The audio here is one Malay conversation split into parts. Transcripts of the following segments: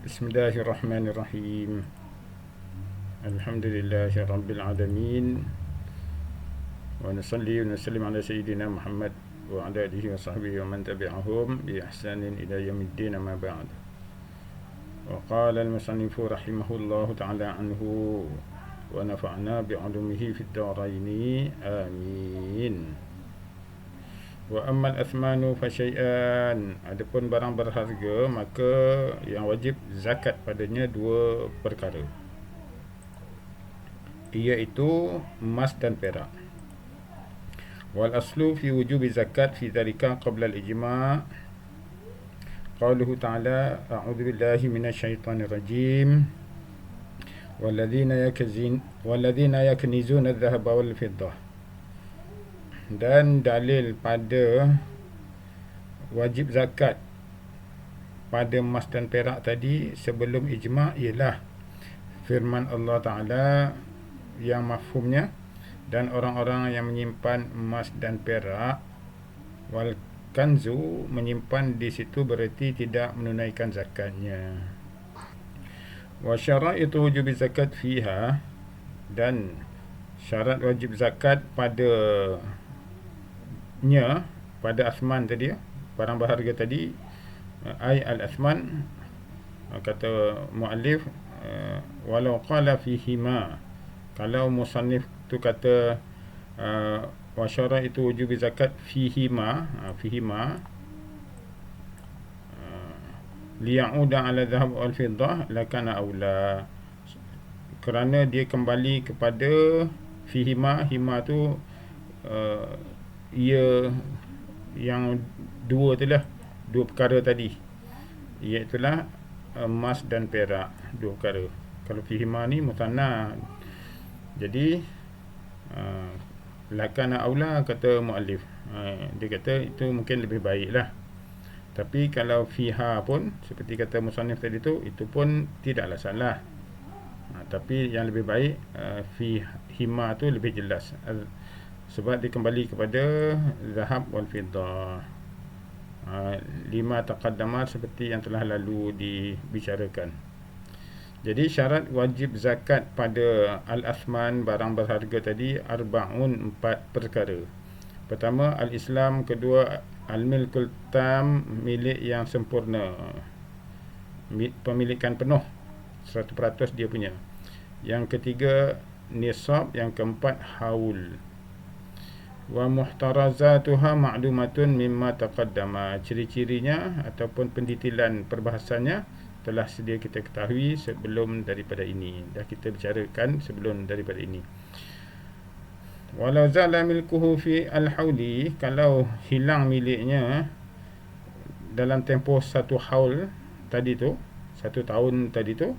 Bismillahirrahmanirrahim. Alhamdulillahi rabbil alamin. Wa nusalli wa nusallim ala sayyidina Muhammad wa ala alihi wa sahbihi wa man tabi'ahum bi ihsanin ila yaumiddin, amma ba'd. Wa qala al-musannif rahimahullahu ta'ala anhu wa nafa'na bi'ulumihi fid dharain, amin. Wa ammal athmanu fa syai'an, adapun barang berharga maka yang wajib zakat padanya dua perkara, iaitu emas dan perak. Wal aslu fi wujubi zakat fi dhalika qabla al-ijma'. Qauluhu ta'ala, a'udzu billahi minasy syaithanir rajim. Walladzina yaknizuna adh-dhahaba wal fiddah. Dan dalil pada wajib zakat pada emas dan perak tadi sebelum ijma' ialah firman Allah Ta'ala yang mafhumnya, dan orang-orang yang menyimpan emas dan perak, wal kanzu, menyimpan di situ berarti tidak menunaikan zakatnya. Wa syara'itu wujubi zakat fiha, dan syarat wajib zakat pada asman tadi, barang berharga tadi, ay al-asman, kata muallif, walau qala fihima, kalau musannif tu kata wa syara itu wujubi zakat fihima, liya'uda ala dhahab wal fiddah lakana aula, kerana dia kembali kepada fihima. Hima tu ia yang dua tu lah, dua perkara tadi, iaitulah emas dan perak, dua perkara. Kalau fihima ni mutanna, jadi lakana aula, kata muallif, dia kata itu mungkin lebih baik lah. Tapi kalau fiha pun seperti kata musannif tadi tu, itu pun tidaklah salah. Tapi yang lebih baik fihima tu lebih jelas, sebab dia kembali kepada zahab wal fiddah. Lima taqaddama, seperti yang telah lalu dibicarakan. Jadi syarat wajib zakat pada al-asman, barang berharga tadi, arba'un, 4 perkara. Pertama, al-Islam. Kedua, al-milkul tam, milik yang sempurna, pemilikan penuh 100% dia punya. Yang ketiga, nisab. Yang keempat, haul. Wa muhtarazatuha ma'lumatun mimma taqaddama, ciri-cirinya ataupun pendetailan perbahasannya telah sedia kita ketahui sebelum daripada ini, dah kita bicarakan sebelum daripada ini. Walau zala milkuhu fi al-hauli, kalau hilang miliknya dalam tempoh satu haul tadi tu, 1 tahun tadi tu,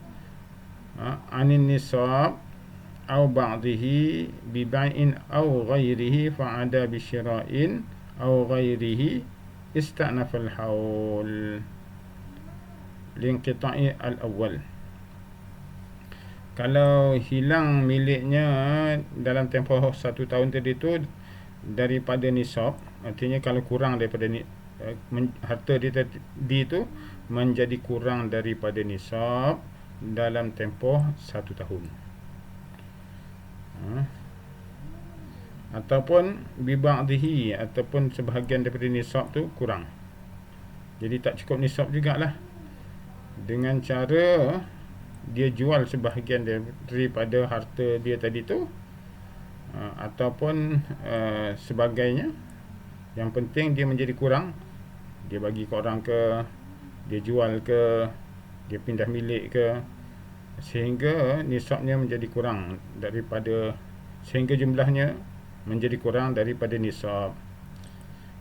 anin nisab au ba'dihi bi bai'in au ghairihi fa'ada bi syira'in au ghairihi ista'nafa al-haul linqita'i al-awwal. Kalau hilang miliknya dalam tempoh 1 tahun tadi tu daripada nisab, artinya kalau kurang daripada harta dia tadi tu menjadi kurang daripada nisab dalam tempoh 1 tahun, ataupun biba'dihi, ataupun sebahagian daripada nisab tu kurang, jadi tak cukup nisab jugalah, dengan cara dia jual sebahagian daripada harta dia tadi tu, ataupun sebagainya. Yang penting dia menjadi kurang, dia bagi ke orang ke, dia jual ke, dia pindah milik ke, sehingga nisabnya menjadi kurang daripada, sehingga jumlahnya menjadi kurang daripada nisab.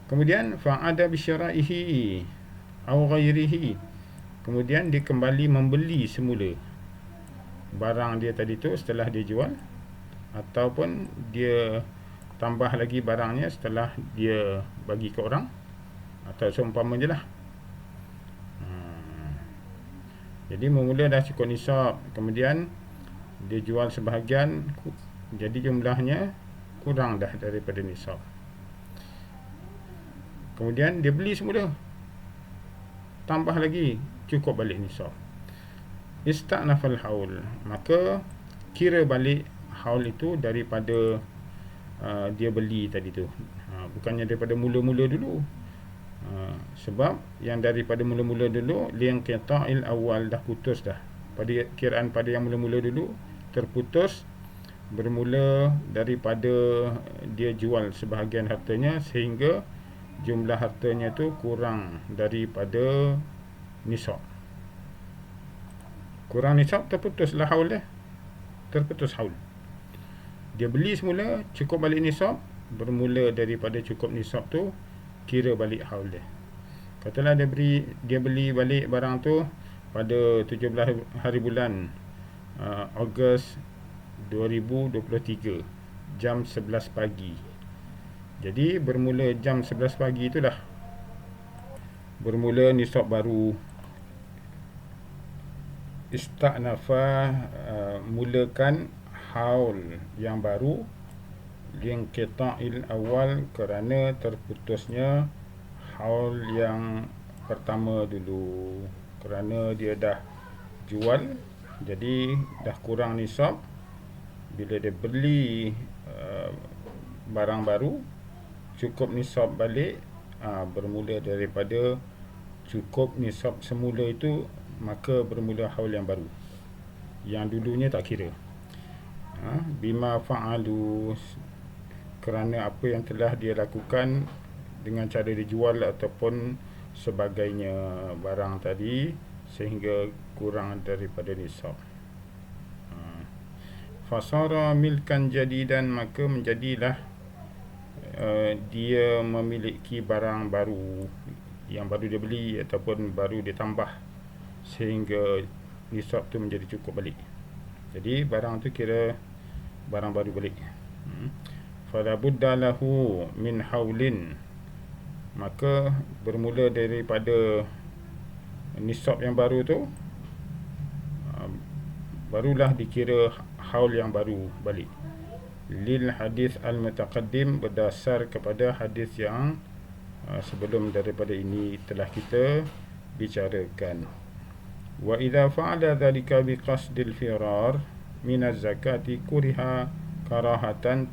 Kemudian fa'ada bisyara'ihi au ghairihi, kemudian dia kembali membeli semula barang dia tadi tu setelah dia jual, ataupun dia tambah lagi barangnya setelah dia bagi ke orang, atau seumpama je lah. Jadi memula dah cukup nisab, kemudian dia jual sebahagian, jadi jumlahnya kurang dah daripada nisab. Kemudian dia beli semula, tambah lagi, cukup balik nisab. Ista'nafal haul, maka kira balik haul itu daripada dia beli tadi tu, bukannya daripada mula-mula dulu. Sebab yang daripada mula-mula dulu lianqita'il awal, dah putus dah. Pada kiraan pada yang mula-mula dulu terputus bermula daripada dia jual sebahagian hartanya sehingga jumlah hartanya tu kurang daripada nisab. Kurang nisab, terputuslah haul dia. Terputus haul. Dia beli semula, cukup balik nisab, bermula daripada cukup nisab tu kira balik haul dia. Katalah dia beli balik barang tu pada 17 hari bulan Ogos 2023 jam 11 pagi. Jadi bermula jam 11 pagi tu dah bermula nisab baru. Ista'nafa, mulakan haul yang baru, lianqita'il awal, kerana terputusnya haul yang pertama dulu. Kerana dia dah jual, jadi dah kurang nisab. Bila dia beli barang baru, cukup nisab balik, bermula daripada cukup nisab semula itu, maka bermula haul yang baru. Yang dulunya tak kira. Bima fa'alu, kerana apa yang telah dia lakukan dengan cara dijual ataupun sebagainya barang tadi sehingga kurang daripada nisab. Fasara milkan jadidan, maka menjadilah dia memiliki barang baru yang baru dia beli ataupun baru dia tambah sehingga nisab tu menjadi cukup balik. Jadi barang tu kira barang baru balik. Fala budda lahu min haulin, maka bermula daripada nisab yang baru tu, barulah dikira haul yang baru balik. Lil hadis al-mutaqaddim, berdasar kepada hadis yang sebelum daripada ini telah kita bicarakan. Wa idza fa'ala dhalika biqasdil firar min az-zakati kuriha karahatan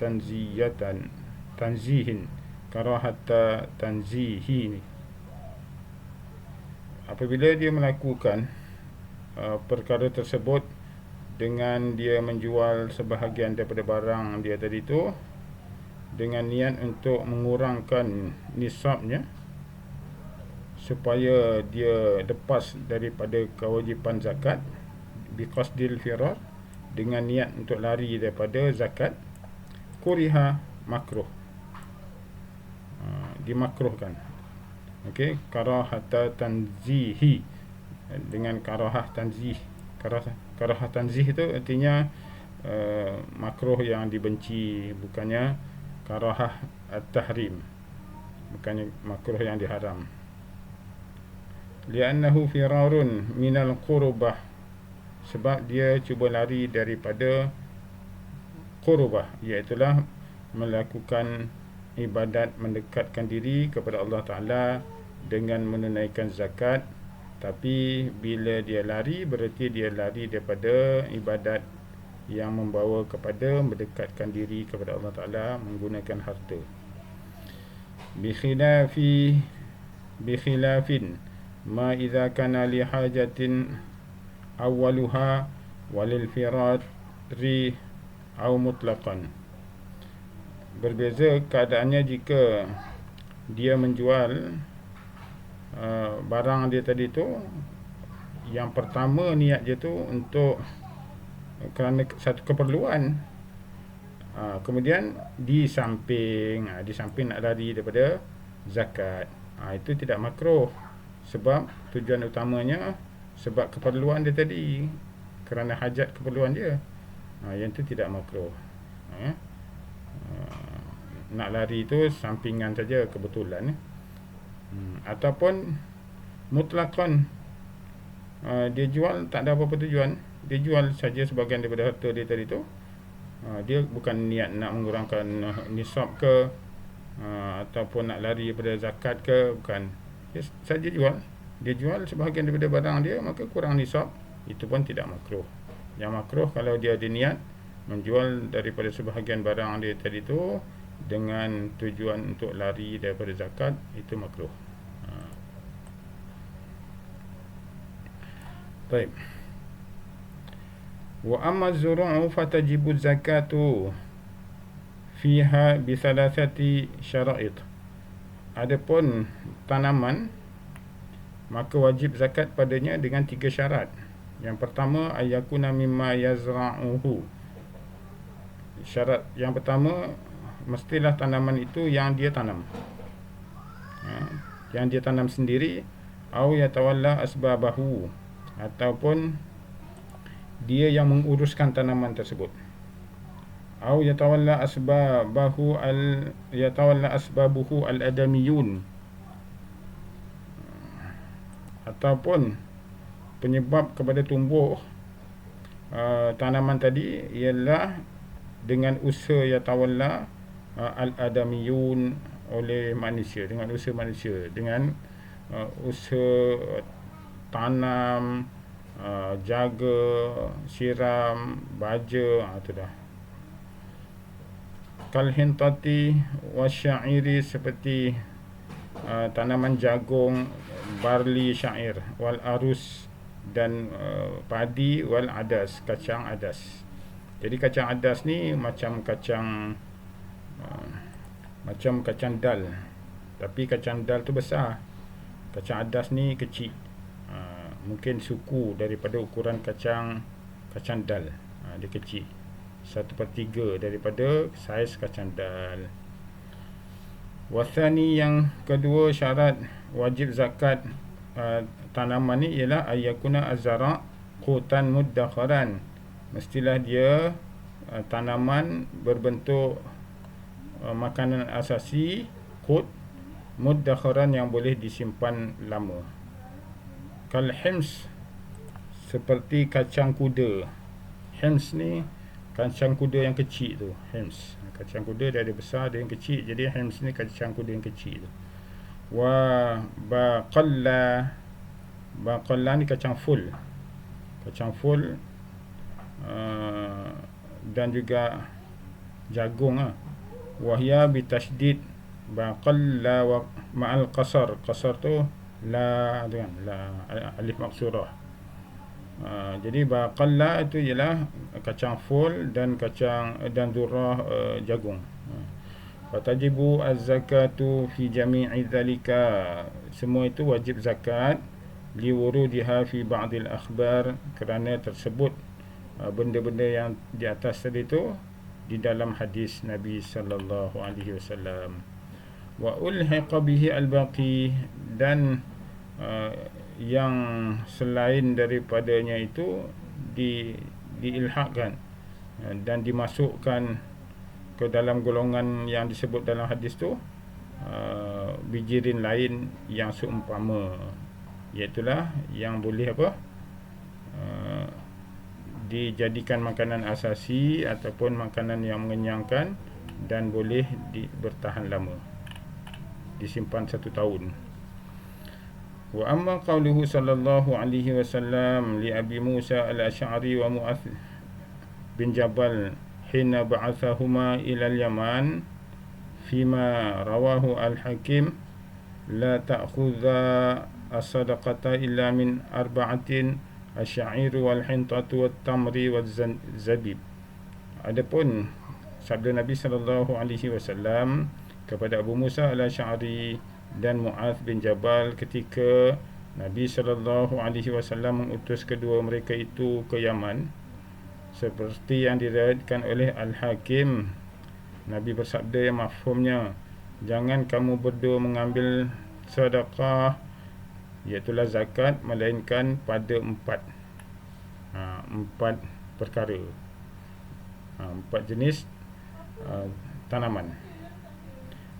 tanzihin karahata tanzihi. Apabila dia melakukan perkara tersebut dengan dia menjual sebahagian daripada barang dia tadi tu dengan niat untuk mengurangkan nisabnya supaya dia lepas daripada kewajipan zakat, biqasdil firar, dengan niat untuk lari daripada zakat, kuriha, makruh, dimakruhkan. Okey, karahata tanzihi, dengan karahah tanzih. Karahah tanzih itu artinya makruh yang dibenci, bukannya karahah at-tahrim, bukannya makruh yang diharam. Li'annahu firarun minal qurbah, sebab dia cuba lari daripada qurbah, iaitulah melakukan ibadat, mendekatkan diri kepada Allah Ta'ala dengan menunaikan zakat. Tapi bila dia lari, berarti dia lari daripada ibadat yang membawa kepada mendekatkan diri kepada Allah Ta'ala menggunakan harta. Bikhilafin ma idza kana li hajatin awwaluha walil firari au mutlaqan. Berbeza keadaannya jika dia menjual barang dia tadi tu, yang pertama niat dia tu untuk kerana satu keperluan, kemudian di samping nak lari daripada zakat, itu tidak makruh, sebab tujuan utamanya sebab keperluan dia tadi, kerana hajat keperluan dia. Yang tu tidak makruh. Nak lari tu sampingan saja, kebetulan. Ataupun mutlaqan, dia jual tak ada apa-apa tujuan, dia jual saja sebahagian daripada harta dia tadi tu. Dia bukan niat nak mengurangkan nisab ke, ataupun nak lari daripada zakat ke, bukan. Dia saja jual. Dia jual sebahagian daripada barang dia, maka kurang nisab, itu pun tidak makruh. Yang makruh kalau dia ada niat menjual daripada sebahagian barang dia tadi tu dengan tujuan untuk lari daripada zakat, itu makruh. Baik. Wa amma az-zuru'u fatajibu zakatu fiha bi thalathati syara'id. Adapun tanaman, maka wajib zakat padanya dengan 3 syarat. Yang pertama, ayyakuna mimma yazra'uhu. Syarat yang pertama, mestilah tanaman itu yang dia tanam, yang dia tanam sendiri, au yatawalla asbabahu, ataupun dia yang menguruskan tanaman tersebut, au yatawalla asbabuhu al-adamiyun, ataupun penyebab kepada tumbuh tanaman tadi ialah dengan usaha yatawalla al-adamiyun, oleh manusia, dengan usaha manusia, dengan usaha tanam, jaga, siram, baja, itu dah. Kal hintati wasya'iri, seperti tanaman jagung, barli, syair, wal arus, dan padi, wal adas, kacang adas. Jadi kacang adas ni macam kacang dal, tapi kacang dal tu besar. Kacang adas ni kecil, mungkin suku daripada ukuran kacang dal. Dia kecil, 1/3 daripada saiz kacang dal. Wasani, yang kedua syarat wajib zakat tanaman ni ialah ayyakuna azara qutan muddakharan. Mestilah dia tanaman berbentuk makanan asasi, qut muddakharan, yang boleh disimpan lama. Kal hims, seperti kacang kuda. Hims ni kacang kuda yang kecil tu, hims. Kacang kuda dia ada besar, dia yang kecil. Jadi hims ni kacang kuda yang kecil tu. Wa baqalla ni kacang full. Kacang full, dan juga jagung. Wahya bitasydid baqalla wa ma'al qasar. Qasar tu la dengan la, alif maksurah. Jadi baqalla itu ialah kacang full dan dzurrah, jagung. Fatajibu az-zakatu fi jami'i dzalika. Semua itu wajib zakat liwurudiha fi ba'dil akhbar, kerana tersebut benda-benda yang di atas tadi itu di dalam hadis Nabi sallallahu alaihi wasallam. Wa ulhiqa bihi al-baqi, dan yang selain daripadanya itu diilhaqkan dan dimasukkan ke dalam golongan yang disebut dalam hadis tu, bijirin lain yang seumpama, iaitulah yang boleh dijadikan makanan asasi ataupun makanan yang mengenyangkan dan boleh bertahan lama, disimpan 1 tahun. Wa amma qauluhu sallallahu alaihi wasallam li Abi Musa al-Asy'ari wa Mu'adh bin Jabal hina ba'athahuma ila al-Yaman, fima rawahu al-Hakim, la ta'khudha as-sadaqata illa min arba'atin, asy-sya'ir wal hintatu wat tamri waz zabib. Adapun sabda Nabi sallallahu alaihi wasallam kepada Abu Musa al-Asy'ari dan Mu'adh bin Jabal ketika Nabi sallallahu alaihi wasallam mengutus kedua mereka itu ke Yaman, seperti yang diriwayatkan oleh Al-Hakim. Nabi bersabda yang mafhumnya, jangan kamu berdua mengambil sedekah, iaitulah zakat, melainkan pada 4 perkara, 4 jenis tanaman.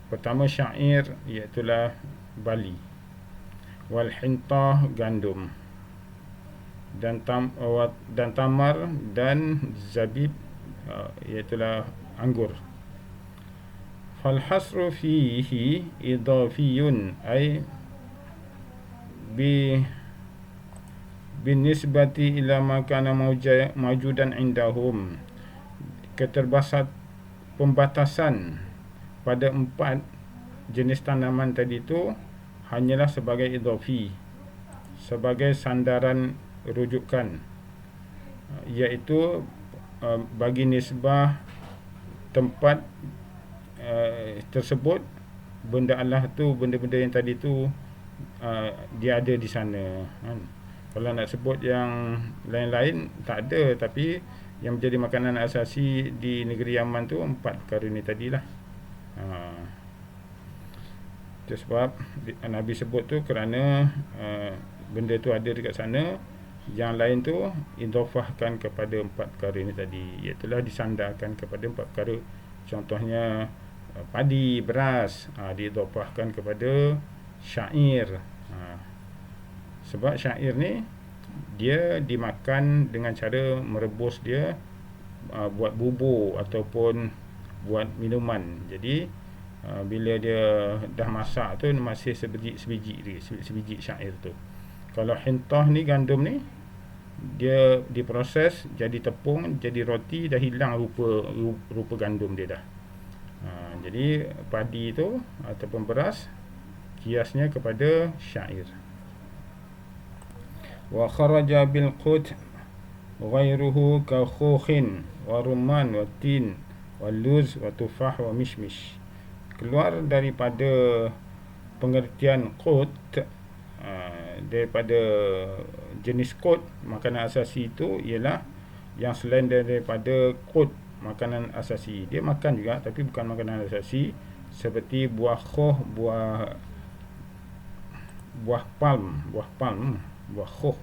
Pertama syair, iaitulah bali, wal hintah, gandum, dan tamar, dan zabib, iaitulah anggur. Fal hasru fihi idafiyun, ay binisbati ila ma kana mawjudan indahum. Pembatasan pada 4 jenis tanaman tadi tu hanyalah sebagai idhafi, sebagai sandaran rujukan, iaitu bagi nisbah tempat tersebut, benda Allah tu, benda-benda yang tadi tu dia ada di sana kan. Kalau nak sebut yang lain-lain tak ada, tapi yang menjadi makanan asasi di negeri Yaman tu 4 perkara ni tadilah. Itu sebab Nabi sebut tu kerana benda tu ada dekat sana. Yang lain tu idhafahkan kepada 4 perkara ni tadi, iaitu disandarkan kepada 4 perkara. Contohnya padi, beras, diidhafahkan kepada syair. Sebab syair ni dia dimakan dengan cara merebus dia, buat bubur ataupun buat minuman. Jadi bila dia dah masak tu masih sebiji syair tu. Kalau hintah ni, gandum ni, dia diproses jadi tepung, jadi roti, dah hilang rupa gandum dia dah. Jadi padi tu ataupun beras kiasnya kepada syair. Wa kharaja bil qut ghairuhu ka khukhin wa rumman wa tin wa luz wa tufah wa mishmish. Keluar daripada pengertian qut, daripada jenis qut, makanan asasi itu ialah yang selain daripada qut, makanan asasi. Dia makan juga tapi bukan makanan asasi, seperti buah khoh, buah palm, buah khoh,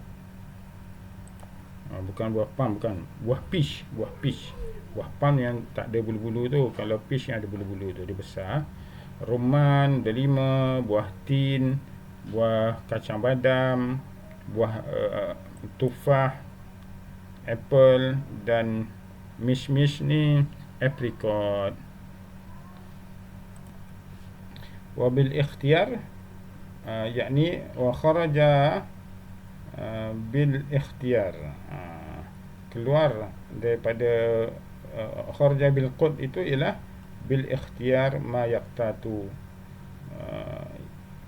bukan buah palm, bukan buah peach. Buah palm yang tak ada bulu-bulu tu. Kalau peach yang ada bulu-bulu tu, dia besar. Rumman, delima, buah tin, buah kacang badam, buah tufah, apple, dan mishmish ni apricot. Wabil ikhtiyar, yakni wa kharaja bil ikhtiyar, keluar daripada kharaja bil qut itu ialah bil ikhtiyar ma yaqtatu,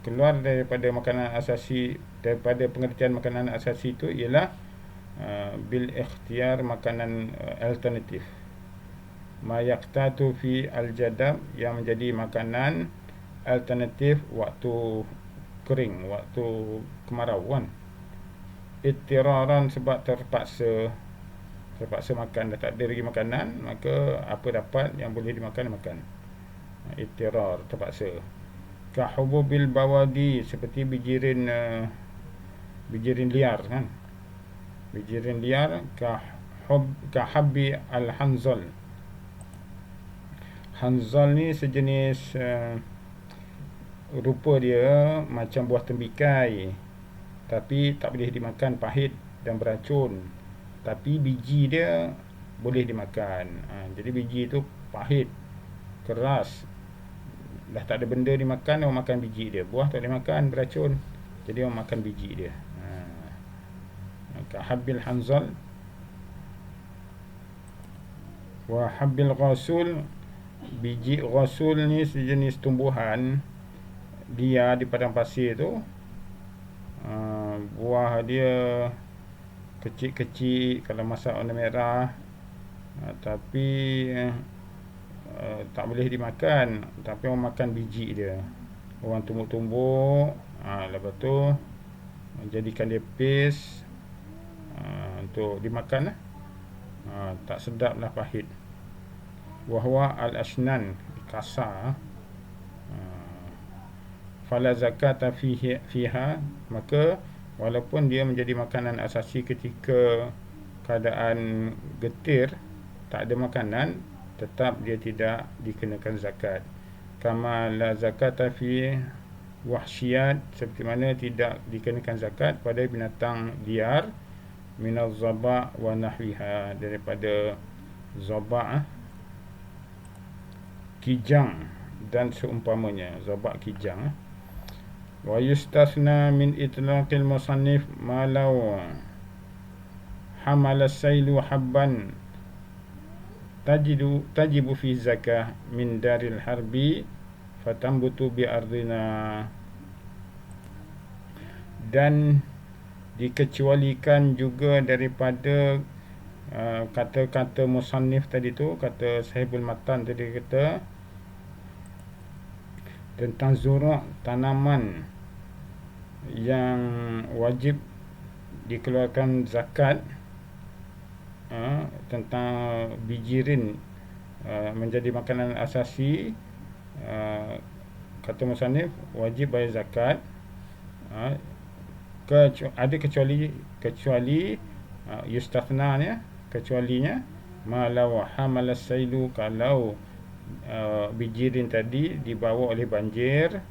keluar daripada makanan asasi, daripada pengertian makanan asasi itu ialah bil ikhtiyar, makanan alternatif. Ma yaqtatu fi al-jadab, yang menjadi makanan alternatif waktu kering, waktu kemarau kan. Ittiraran, sebab terpaksa makan, dah tak ada lagi makanan, maka apa dapat yang boleh dimakan, makan. Ittirar, terpaksa. Kahububil bawadi, seperti bijirin liar kan. Bijirin liar, kahabbi al-hanzal. Hanzal ni sejenis rupa dia macam buah tembikai, tapi tak boleh dimakan, pahit dan beracun. Tapi biji dia boleh dimakan. Jadi biji tu pahit, keras, dah tak ada benda dimakan, orang makan biji dia. Buah tak boleh makan, beracun, jadi orang makan biji dia. Kahabbil hanzal. Wa habbil ghasul, biji ghasul ni sejenis tumbuhan dia di padang pasir tu. Buah dia kecil-kecil, kalau masak warna merah, tapi tak boleh dimakan, tapi orang makan biji dia. Orang tumbuk-tumbuk, lepas tu jadikan dia paste untuk dimakan lah. Tak sedap lah, pahit. Wahwa al-ashnan, kasar. Fala zakata fiha, maka walaupun dia menjadi makanan asasi ketika keadaan getir, tak ada makanan, tetap dia tidak dikenakan zakat. Kama la zakata fi wahsyat, seperti mana tidak dikenakan zakat pada binatang liar, minaz zaba' wa nahwiha, daripada zaba', kijang dan seumpamanya. Zaba' kijang. Wa yustasna min itlaqil musannif ma law hamala sailu habban tajibu fi zakah min daril harbi fatambutu bi ardina. Dan dikecualikan juga daripada kata-kata musannif tadi tu, kata sahibul matan tadi kata tentang zura' tanaman yang wajib dikeluarkan zakat, tentang bijirin menjadi makanan asasi, kata musannif wajib bayar zakat. Ada kecuali yustathnanya, kecualinya malau hamalas sailu, kalau bijirin tadi dibawa oleh banjir,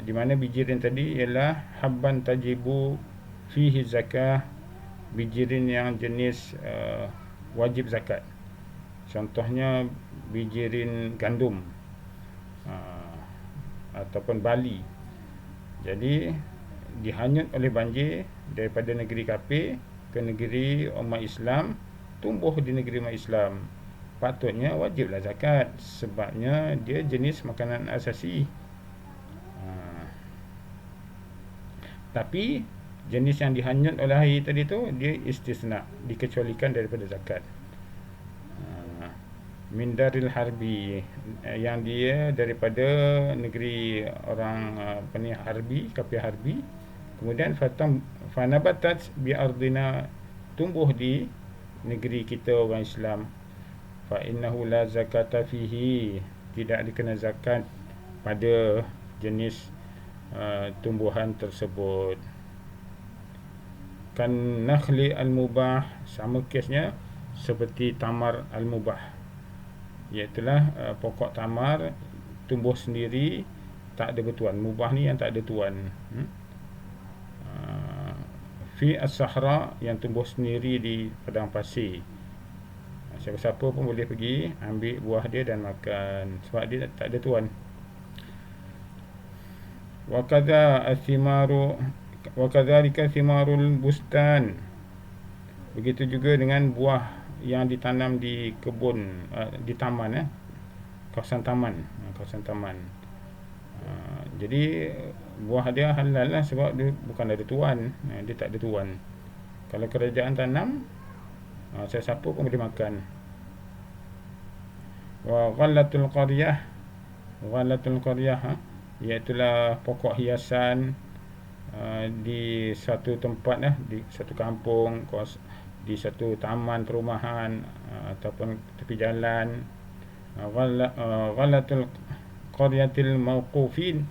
di mana bijirin tadi ialah habban tajibu fihi zakah, bijirin yang jenis wajib zakat. Contohnya bijirin gandum ataupun bali. Jadi dihanyut oleh banjir daripada negeri kafir ke negeri umat Islam, tumbuh di negeri umat Islam, patutnya wajiblah zakat, sebabnya dia jenis makanan asasi. Tapi jenis yang dihanyut oleh air tadi tu, dia istisna, dikecualikan daripada zakat. Min daril harbi, yang dia daripada negeri orang harbi, kafir harbi. Kemudian fanabatat bi ardina, tumbuh di negeri kita orang Islam. Fa innahu la zakata fihi, tidak dikena zakat pada jenis tumbuhan tersebut. Kan nakhli al-mubah, sama kesnya seperti tamar al-mubah, iaitulah pokok tamar tumbuh sendiri, tak ada bertuan. Mubah ni yang tak ada tuan. Fi as-sahra, yang tumbuh sendiri di padang pasir. Siapa-siapa pun boleh pergi ambil buah dia dan makan, sebab dia tak ada tuan. Wa kadza athimaru wa kadzalika thimarul bustan, begitu juga dengan buah yang ditanam di kebun, di taman, kawasan taman. Jadi buah dia halal lah, sebab dia bukan ada tuan, dia tak ada tuan. Kalau kerajaan tanam, siapa pun boleh makan. Wa ghallatul qaryah, iaitulah pokok hiasan di satu tempat, di satu kampung, di satu taman perumahan ataupun tepi jalan. Ghallatul qaryatil mawqufin,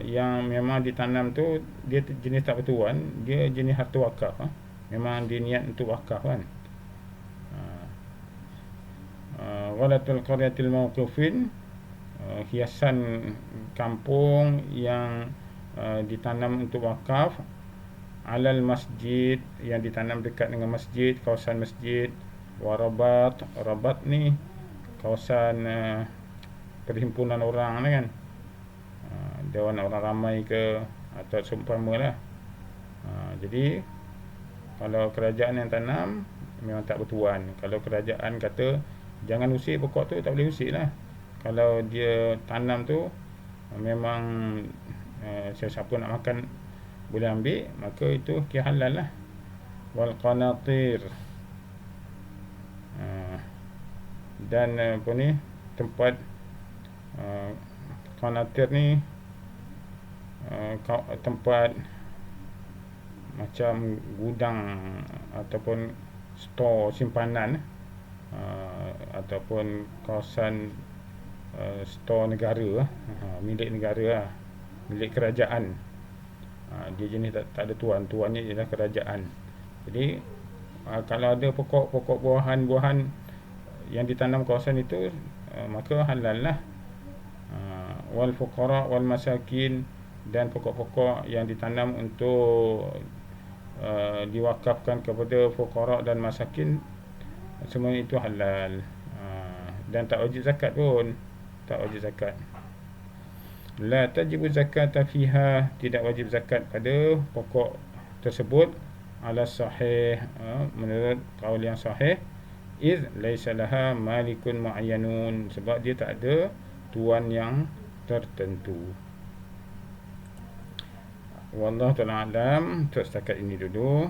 yang memang ditanam tu dia jenis tak bertuan, dia jenis harta wakaf, memang diniat untuk wakaf kan. Ghallatul qaryatil mawqufin, hiasan kampung yang ditanam untuk wakaf. Alal masjid, yang ditanam dekat dengan masjid, kawasan masjid. Warabat, rabat ni kawasan perhimpunan orang ni kan, dewan orang ramai ke atau seumpama lah. Jadi kalau kerajaan yang tanam memang tak bertuan. Kalau kerajaan kata jangan usik pokok tu, tak boleh usik lah. Kalau dia tanam tu memang siapa nak makan boleh ambil, maka itu kira halal lah. Wal qanatir, dan apa ni, tempat qanatir ni tempat macam gudang ataupun store simpanan, ataupun kawasan store negara, milik negara, milik kerajaan. Dia jenis tak ada tuan, tuannya ialah kerajaan. Jadi kalau ada pokok-pokok buahan yang ditanam kawasan itu, maka halal lah. Wal fuqara wal masakin, dan pokok-pokok yang ditanam untuk diwakafkan kepada fuqara dan masakin, semua itu halal. Dan tak wajib zakat pun, tak wajib zakat. La tajibu zakata fiha, tidak wajib zakat pada pokok tersebut. ala sahih, menurut qaul yang sahih, iz laisa laha malikun muayyanun, sebab dia tak ada tuan yang tertentu. Wallahu ta'ala alam. Untuk setakat ini dulu.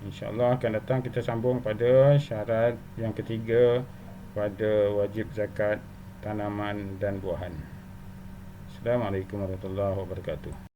InsyaAllah akan datang kita sambung pada syarat yang ketiga pada wajib zakat tanaman dan buahan. Assalamualaikum warahmatullahi wabarakatuh.